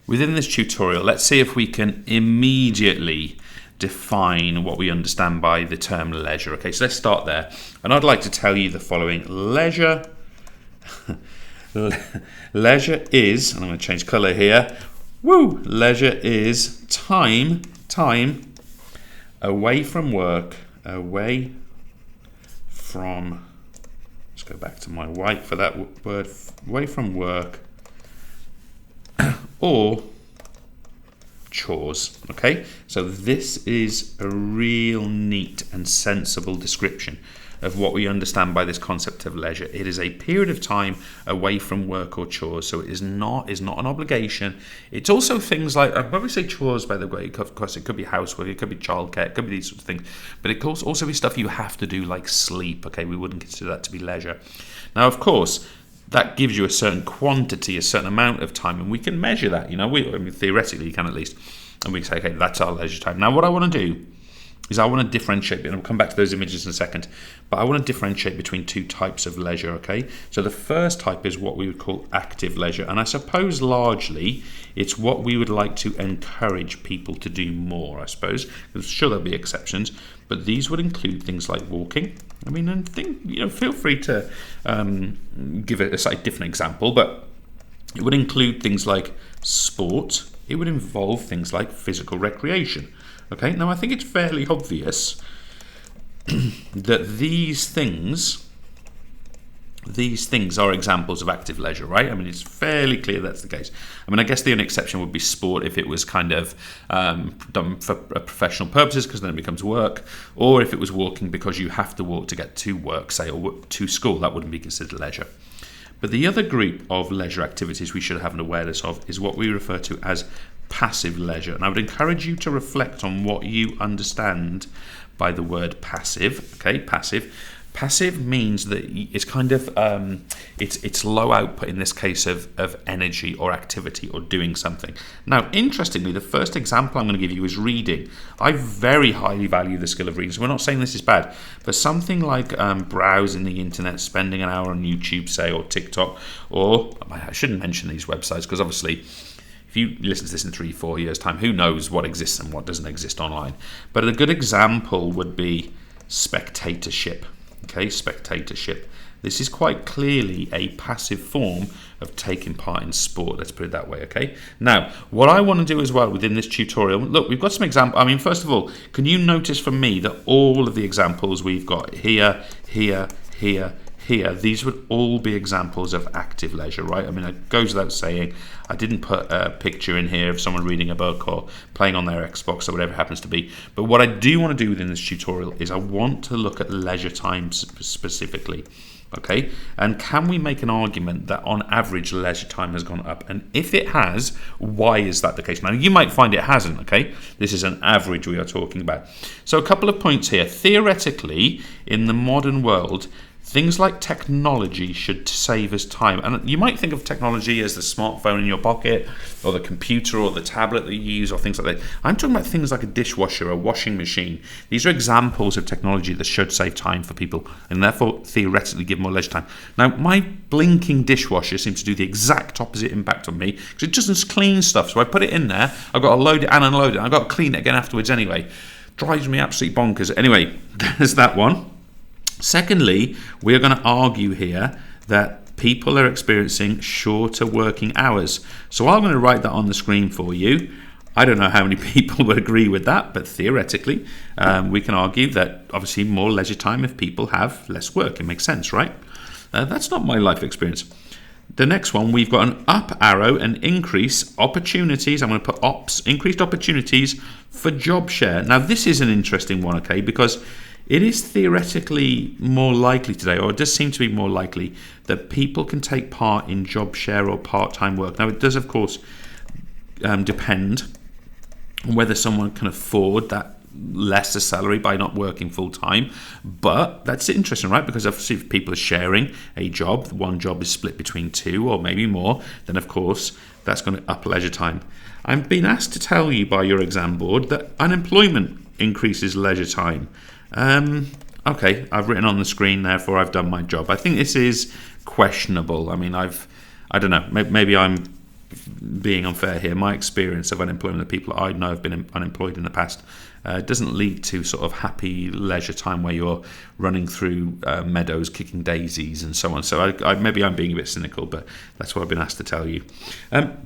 within this tutorial, let's see if we can immediately define what we understand by the term leisure. Okay, so let's start there. And I'd like to tell you the following. Leisure is, and I'm going to change colour here. Leisure is time away from work, let's go back to my white for that word, away from work or chores. Okay, so this is a real neat and sensible description of what we understand by this concept of leisure. It is a period of time away from work or chores. So it is not an obligation. It's also things like, when we say chores, by the way, of course it could be housework, it could be childcare, it could be these sorts of things, but it could also be stuff you have to do like sleep. Okay, we wouldn't consider that to be leisure. Now, of course, that gives you a certain quantity, a certain amount of time, and we can measure that. Theoretically, you can at least, and we can say, okay, that's our leisure time. Now, what I want to do is I want to differentiate, and I'll come back to those images in a second, but I want to differentiate between two types of leisure, okay? So the first type is what we would call active leisure, and I suppose largely it's what we would like to encourage people to do more, I suppose. I'm sure there'll be exceptions, but these would include things like walking. Feel free to give it a slightly different example, but it would include things like sport. It would involve things like physical recreation. Okay, now I think it's fairly obvious that these things are examples of active leisure, right? I mean, it's fairly clear that's the case. I mean, I guess the only exception would be sport if it was kind of done for professional purposes, because then it becomes work, or if it was walking because you have to walk to get to work, say, or to school, that wouldn't be considered leisure. But the other group of leisure activities we should have an awareness of is what we refer to as passive leisure. And I would encourage you to reflect on what you understand by the word passive. Okay, passive. Passive means that it's kind of it's low output, in this case of energy or activity or doing something. Now, interestingly, the first example I'm going to give you is reading. I very highly value the skill of reading, so we're not saying this is bad, but something like browsing the internet, spending an hour on YouTube, say, or TikTok, or I shouldn't mention these websites because obviously if you listen to this in 3-4 years' time, who knows what exists and what doesn't exist online. But a good example would be spectatorship. Okay, spectatorship. This is quite clearly a passive form of taking part in sport, let's put it that way, okay? Now, what I want to do as well within this tutorial, look, we've got some examples. I mean, first of all, can you notice from me that all of the examples we've got here, these would all be examples of active leisure, right? I mean, it goes without saying, I didn't put a picture in here of someone reading a book or playing on their Xbox or whatever it happens to be. But what I do want to do within this tutorial is I want to look at leisure time specifically, okay? And can we make an argument that on average leisure time has gone up? And if it has, why is that the case? Now, you might find it hasn't, okay? This is an average we are talking about. So a couple of points here. Theoretically, in the modern world, things like technology should save us time. And you might think of technology as the smartphone in your pocket or the computer or the tablet that you use or things like that. I'm talking about things like a dishwasher, a washing machine. These are examples of technology that should save time for people and therefore theoretically give more leisure time. Now, my blinking dishwasher seems to do the exact opposite impact on me because it doesn't clean stuff. So I put it in there, I've got to load it and unload it. I've got to clean it again afterwards anyway. Drives me absolutely bonkers. Anyway, there's that one. Secondly, we are going to argue here that people are experiencing shorter working hours. So I'm going to write that on the screen for you. I don't know how many people would agree with that, but theoretically, we can argue that obviously more leisure time if people have less work. It makes sense, right? That's not my life experience. The next one, we've got an up arrow and increase opportunities. I'm going to put increased opportunities for job share. Now, this is an interesting one, okay, because it is theoretically more likely today, or it does seem to be more likely, that people can take part in job share or part-time work. Now, it does, of course, depend on whether someone can afford that lesser salary by not working full-time. But that's interesting, right? Because obviously if people are sharing a job, one job is split between two or maybe more, then of course that's going to up leisure time. I'm being asked to tell you by your exam board that unemployment increases leisure time. Okay, I've written on the screen, therefore I've done my job. I think this is questionable. I mean, I don't know, maybe I'm being unfair here. My experience of unemployment, the people I know have been unemployed in the past, doesn't lead to sort of happy leisure time where you're running through meadows, kicking daisies and so on. So maybe I'm being a bit cynical, but that's what I've been asked to tell you.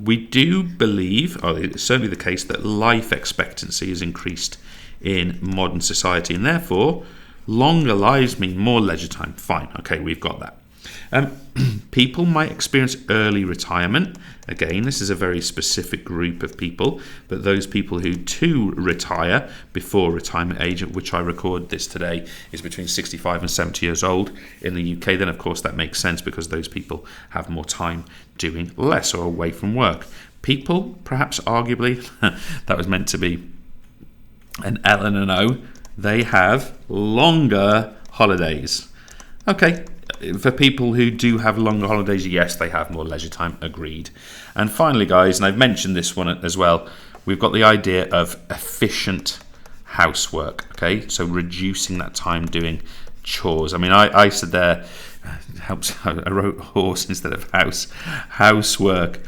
We do believe, or it's certainly the case, that life expectancy has increased in modern society, and therefore longer lives mean more leisure time. Fine, okay, we've got that. People might experience early retirement. Again, this is a very specific group of people, but those people who do retire before retirement age, at which I record this today, is between 65 and 70 years old in the UK, then of course that makes sense because those people have more time doing less or away from work. People, perhaps arguably, that was meant to be an L and an O, they have longer holidays. Okay, for people who do have longer holidays, yes, they have more leisure time, agreed. And finally, guys, and I've mentioned this one as well, we've got the idea of efficient housework, okay? So reducing that time doing chores. I mean, I said there, I wrote horse instead of housework.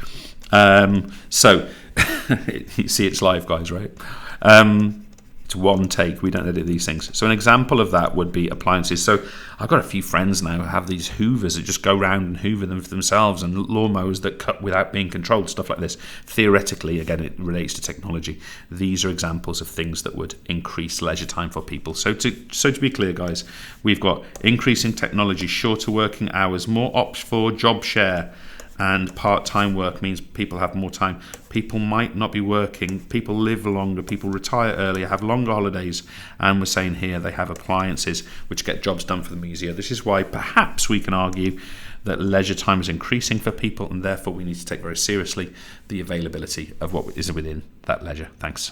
So, you see it's live, guys, right? It's one take, we don't edit these things. So an example of that would be appliances. So I've got a few friends now who have these hoovers that just go around and hoover them for themselves, and lawnmowers that cut without being controlled, stuff like this. Theoretically, again, it relates to technology. These are examples of things that would increase leisure time for people. So to be clear, guys, we've got increasing technology, shorter working hours, more ops for job share, and part-time work means people have more time. People might not be working, people live longer, people retire earlier, have longer holidays, and we're saying here they have appliances which get jobs done for them easier. This is why perhaps we can argue that leisure time is increasing for people, and therefore we need to take very seriously the availability of what is within that leisure. Thanks.